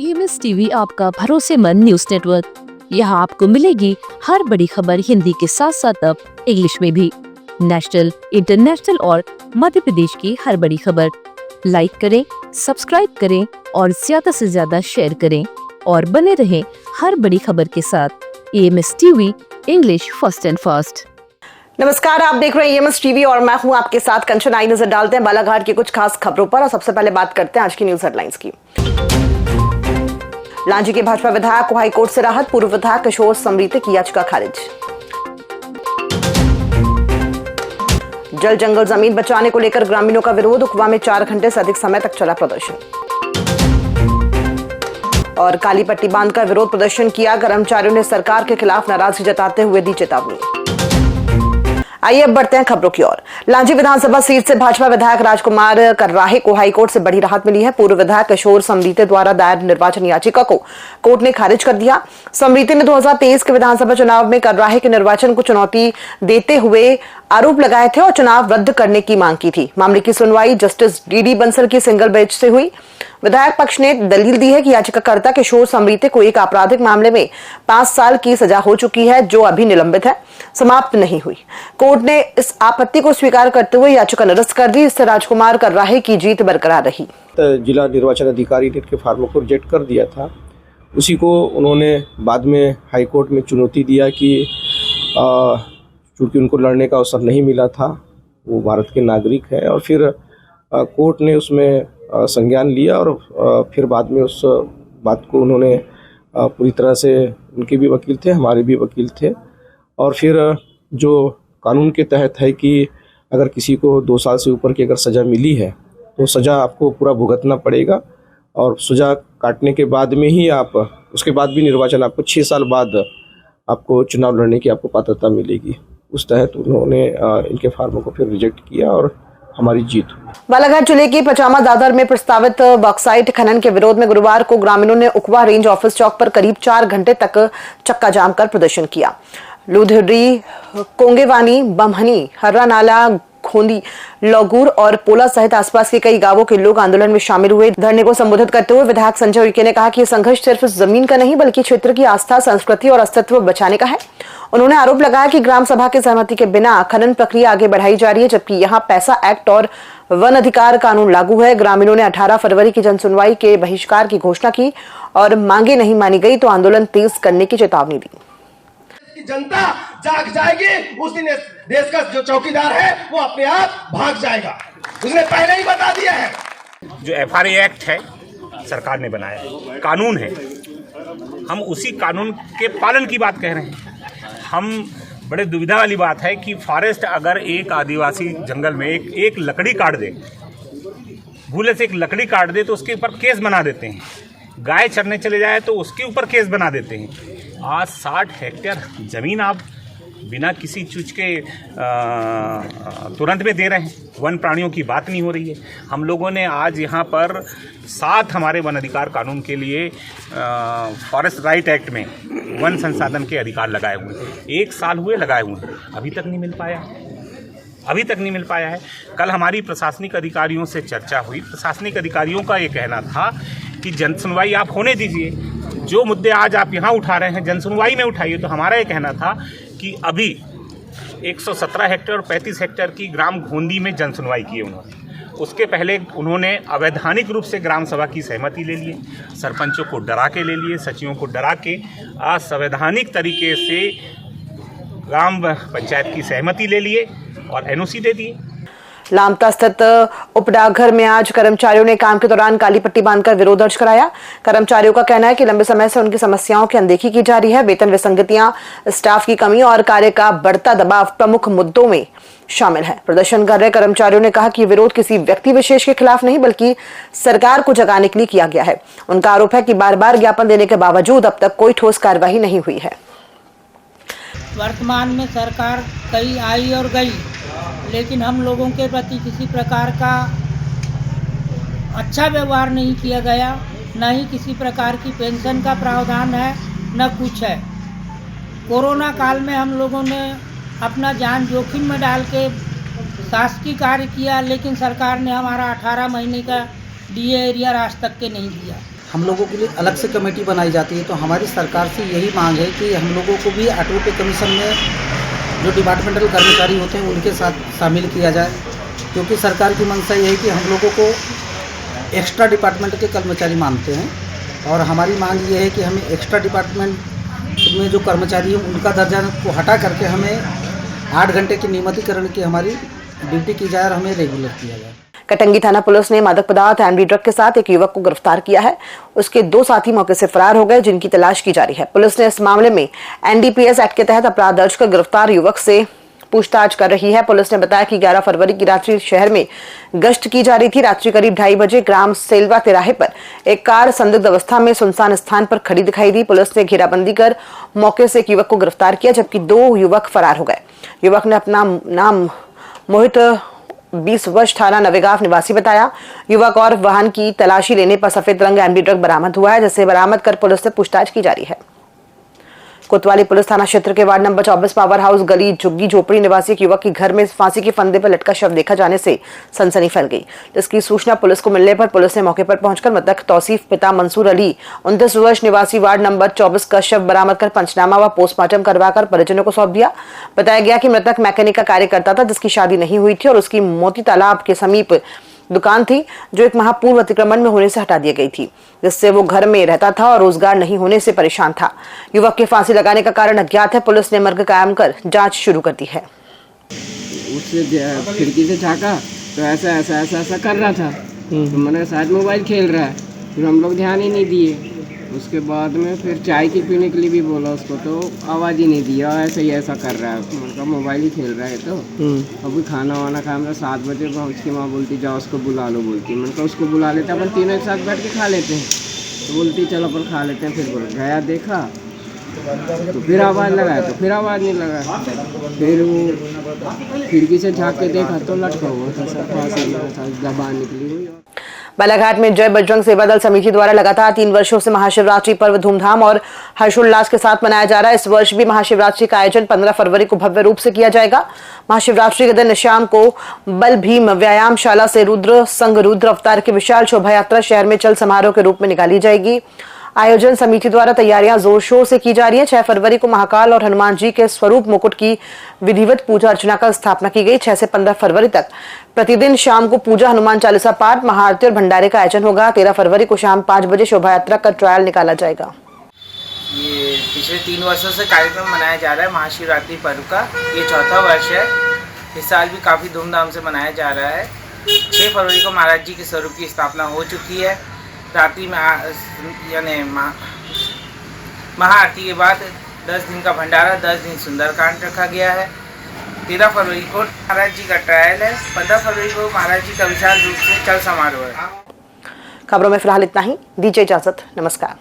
EMS TV आपका भरोसेमंद news network. यहाँ आपको मिलेगी हर बड़ी खबर हिंदी के साथ साथ अब इंग्लिश में भी। नेशनल, इंटरनेशनल और मध्य प्रदेश की हर बड़ी खबर लाइक करें, सब्सक्राइब करें और ज्यादा से ज्यादा शेयर करें और बने रहें हर बड़ी खबर के साथ। EMS TV, English first and fast. नमस्कार, आप देख रहे हैं EMS टीवी और मैं हूं आपके साथ कंचन। आई नजर डालते हैं बालाघाट की कुछ खास खबरों पर और सबसे पहले बात करते हैं आज की न्यूज हेडलाइंस की। लांजी के भाजपा विधायक को हाईकोर्ट से राहत, पूर्व विधायक किशोर समरीते की याचिका खारिज। जल जंगल जमीन बचाने को लेकर ग्रामीणों का विरोध, उकवा में 4 घंटे से अधिक समय तक चला प्रदर्शन। और काली पट्टी बांधकर विरोध प्रदर्शन किया, कर्मचारियों ने सरकार के खिलाफ नाराजगी जताते हुए दी चेतावनी। आइए अब बढ़ते हैं खबरों की ओर। लांजी विधानसभा सीट से भाजपा विधायक राजकुमार कर्राहे को हाईकोर्ट से बड़ी राहत मिली है। पूर्व विधायक किशोर समरीते द्वारा दायर निर्वाचन याचिका को कोर्ट ने खारिज कर दिया। समरीते ने 2023 के विधानसभा चुनाव में कर्राहे के निर्वाचन को चुनौती देते हुए आरोप लगाए थे और चुनाव रद्द करने की मांग की थी। मामले की सुनवाई जस्टिस DD बंसल की सिंगल बेंच से हुई। विधायक पक्ष ने दलील दी है कि याचिकाकर्ता किशोर समरीते को एक आपराधिक मामले में 5 साल की सजा हो चुकी है, जो अभी निलंबित है, समाप्त नहीं हुई। कोर्ट ने इस आपत्ति को स्वीकार करते हुए याचिका निरस्त कर दी। इससे राजकुमार कर्राहे की जीत बरकरार रही। जिला निर्वाचन अधिकारी ने इनके फार्मों को रिजेक्ट कर दिया था। उसी को उन्होंने बाद में हाईकोर्ट में चुनौती दिया कि चूँकि उनको लड़ने का अवसर नहीं मिला था, वो भारत के नागरिक हैं, और फिर कोर्ट ने उसमें संज्ञान लिया और फिर बाद में उस बात को उन्होंने पूरी तरह से, उनके भी वकील थे, हमारे भी वकील थे, और फिर जो कानून के तहत है कि अगर किसी को 2 साल से ऊपर की अगर सज़ा मिली है तो सज़ा आपको पूरा भुगतना पड़ेगा, और सज़ा काटने के बाद में ही आप, उसके बाद भी निर्वाचन आपको 6 साल बाद आपको चुनाव लड़ने की आपको पात्रता मिलेगी। उस तहत उन्होंने इनके फार्मों को फिर रिजेक्ट किया और हमारी जीत हुई। बालाघाट जिले की पचामा दादर में प्रस्तावित बॉक्साइट खनन के विरोध में गुरुवार को ग्रामीणों ने उकवा रेंज ऑफिस चौक पर करीब 4 घंटे तक चक्का जाम कर प्रदर्शन किया। लुधिरी, कोंगेवानी, बमहनी, हर्रा नाला, खोंदी, लौगूर और पोला सहित आसपास के कई गांवों के लोग आंदोलन में शामिल हुए। धरने को संबोधित करते हुए विधायक संजय उइके ने कहा कि यह संघर्ष सिर्फ जमीन का नहीं बल्कि क्षेत्र की आस्था, संस्कृति और अस्तित्व बचाने का है। उन्होंने आरोप लगाया कि ग्राम सभा की सहमति के बिना खनन प्रक्रिया आगे बढ़ाई जा रही है, जबकि यहाँ पैसा एक्ट और वन अधिकार कानून लागू है। ग्रामीणों ने 18 फरवरी की जनसुनवाई के बहिष्कार की घोषणा की और मांगे नहीं मानी गई तो आंदोलन तेज करने की चेतावनी दी। जनता जाग जाएगी, उस दिन देश का जो चौकीदार है वो अपने आप भाग जाएगा। उसने पहले ही बता दिया है। जो FRA एक्ट है सरकार ने बनाया, कानून है, हम उसी कानून के पालन की बात कह रहे हैं। हम बड़े दुविधा वाली बात है कि फॉरेस्ट अगर एक आदिवासी जंगल में एक लकड़ी काट दे, भूले से एक लकड़ी काट दे तो उसके ऊपर केस बना देते हैं। गाय चरने चले जाए तो उसके ऊपर केस बना देते हैं। आज 60 हेक्टेयर जमीन आप बिना किसी चीज के तुरंत में दे रहे हैं। वन प्राणियों की बात नहीं हो रही है। हम लोगों ने आज यहाँ पर 7 हमारे वन अधिकार कानून के लिए फॉरेस्ट राइट एक्ट में वन संसाधन के अधिकार लगाए हुए हैं। 1 साल हुए लगाए हुए हैं, अभी तक नहीं मिल पाया है। कल हमारी प्रशासनिक अधिकारियों से चर्चा हुई। प्रशासनिक अधिकारियों का ये कहना था कि जनसुनवाई आप होने दीजिए, जो मुद्दे आज आप यहाँ उठा रहे हैं जनसुनवाई में उठाइए। तो हमारा ये कहना था कि अभी 117 हेक्टेयर और 35 हेक्टेयर की ग्राम घोंदी में जनसुनवाई की है उन्होंने। उसके पहले उन्होंने अवैधानिक रूप से ग्राम सभा की सहमति ले लिए, सरपंचों को डरा के ले लिए, सचिवों को डरा के असंवैधानिक तरीके से ग्राम पंचायत की सहमति ले लिए और NOC दे दिए। लामता स्थित उपडाकघर में आज कर्मचारियों ने काम के दौरान काली पट्टी बांधकर विरोध दर्ज कराया। कर्मचारियों का कहना है कि लंबे समय से उनकी समस्याओं की अनदेखी की जा रही है। वेतन विसंगतियां, स्टाफ की कमी और कार्य का बढ़ता दबाव प्रमुख मुद्दों में शामिल है। प्रदर्शन कर रहे कर्मचारियों ने कहा कि विरोध किसी व्यक्ति विशेष के खिलाफ नहीं बल्कि सरकार को जगाने के लिए किया गया है। उनका आरोप है कि बार बार ज्ञापन देने के बावजूद अब तक कोई ठोस कार्रवाई नहीं हुई है। वर्तमान में सरकार कई आई और गई, लेकिन हम लोगों के प्रति किसी प्रकार का अच्छा व्यवहार नहीं किया गया। न ही किसी प्रकार की पेंशन का प्रावधान है, न कुछ है। कोरोना काल में हम लोगों ने अपना जान जोखिम में डाल के शासकीय कार्य किया, लेकिन सरकार ने हमारा 18 महीने का DA एरियर आज तक के नहीं दिया। हम लोगों के लिए अलग से कमेटी बनाई जाती है। तो हमारी सरकार से यही मांग है कि हम लोगों को भी ऑटो पे कमीशन में जो डिपार्टमेंटल कर्मचारी होते हैं उनके साथ शामिल किया जाए, क्योंकि सरकार की मंशा ये है कि हम लोगों को एक्स्ट्रा डिपार्टमेंट के कर्मचारी मानते हैं और हमारी मांग ये है कि हमें एक्स्ट्रा डिपार्टमेंट में जो कर्मचारी हैं उनका दर्जा को हटा करके हमें 8 घंटे की नियमितीकरण की हमारी ड्यूटी की जाए और हमें रेगुलर किया जाए। कटंगी थाना पुलिस ने मादक पदार्थ एंड ड्रग के साथ एक युवक को गिरफ्तार किया है। उसके 2 साथी मौके से फरार हो गए, जिनकी तलाश की जा रही है। पुलिस ने इस मामले में एनडीपीएस एक्ट के तहत अपराध दर्ज कर गिरफ्तार युवक से पूछताछ कर रही है। पुलिस ने बताया कि 11 फरवरी की रात्रि शहर में गश्त की जा रही थी। रात्रि करीब 2:30 बजे ग्राम सेलवा तिराहे पर एक कार संदिग्ध अवस्था में सुनसान स्थान पर खड़ी दिखाई दी। पुलिस ने घेराबंदी कर मौके से एक युवक को गिरफ्तार किया, जबकि 2 युवक फरार हो गए। युवक ने अपना नाम मोहित 20 वर्ष थाना नवेगांव निवासी बताया। युवक और वाहन की तलाशी लेने पर सफेद रंग एमडी ट्रक बरामद हुआ है, जिसे बरामद कर पुलिस से पूछताछ की जा रही है। कोतवाली पुलिस थाना क्षेत्र के वार्ड नंबर 24 पावर हाउस गली झुग्गी झोपड़ी निवासी एक युवक की घर में फांसी के फंदे पर लटका शव देखा जाने से सनसनी फैल गई, जिसकी सूचना पुलिस को मिलने पर पुलिस ने मौके पर पहुंचकर मृतक तौसीफ पिता मंसूर अली 29 वर्ष निवासी वार्ड नंबर 24 का शव बरामद कर पंचनामा व पोस्टमार्टम करवाकर परिजनों को सौंप दिया। बताया गया कि मृतक मैकेनिक का कार्य करता था, जिसकी शादी नहीं हुई थी और उसकी मोती तालाब के समीप दुकान थी, जो 1 माह पूर्व अतिक्रमण में होने से हटा दी गई थी, जिससे वो घर में रहता था और रोजगार नहीं होने से परेशान था। युवक के फांसी लगाने का कारण अज्ञात है। पुलिस ने मर्ग कायम कर जांच शुरू कर दी है। उससे खिड़की से झाँका तो ऐसा कर रहा था, तो मैंने शायद मोबाइल खेल रहा है, फिर हम लोग ध्यान ही नहीं दिए। उसके बाद में फिर चाय की पीने के लिए भी बोला उसको, तो आवाज़ ही नहीं दिया, ऐसे ही ऐसा कर रहा है। मतलब मोबाइल ही खेल रहा है। तो अभी खाना वाना खाया, मतलब 7 बजे उसकी माँ बोलती जाओ उसको बुला लो, बोलती मतलब उसको बुला लेते अपन तीनों एक साथ बैठ के खा लेते हैं। तो बोलती चलो अपन खा लेते हैं। फिर बोल गया देखा तो फिर आवाज़ लगाया तो फिर आवाज़ नहीं लगा। फिर वो खिड़की से झाँक के देखा तो लटका हुआ था, सब फांसी जबान निकली हुई। बालाघाट में जय बजरंग सेवा दल समिति द्वारा लगातार 3 वर्षों से महाशिवरात्रि पर्व धूमधाम और हर्षोल्लास के साथ मनाया जा रहा है। इस वर्ष भी महाशिवरात्रि का आयोजन 15 फरवरी को भव्य रूप से किया जाएगा। महाशिवरात्रि के दिन शाम को बल भीम व्यायामशाला से रुद्र संघ रुद्र अवतार की विशाल शोभा यात्रा शहर में चल समारोह के रूप में निकाली जाएगी। आयोजन समिति द्वारा तैयारियां जोर शोर से की जा रही है। 6 फरवरी को महाकाल और हनुमान जी के स्वरूप मुकुट की विधिवत पूजा अर्चना कर स्थापना की गई। 6 से 15 फरवरी तक प्रतिदिन शाम को पूजा, हनुमान चालीसा पाठ, महाआरती और भंडारे का आयोजन होगा। 13 फरवरी को शाम 5 बजे शोभा यात्रा का ट्रायल निकाला जाएगा। ये पिछले 3 वर्षों से कार्यक्रम मनाया जा रहा है महाशिवरात्रि पर्व का, ये 4था वर्ष है। इस साल भी काफ़ी धूमधाम से मनाया जा रहा है। 6 फरवरी को महाराज जी के स्वरूप की स्थापना हो चुकी है। रात्रि में यानी महाआरती के बाद 10 दिन का भंडारा, 10 दिन सुंदरकांड रखा गया है। 13 फरवरी को महाराज जी का ट्रायल है। 15 फरवरी को महाराज जी का विशाल रूप से चल समारोह है। खबरों में फिलहाल इतना ही। दीजिए इजाजत। नमस्कार।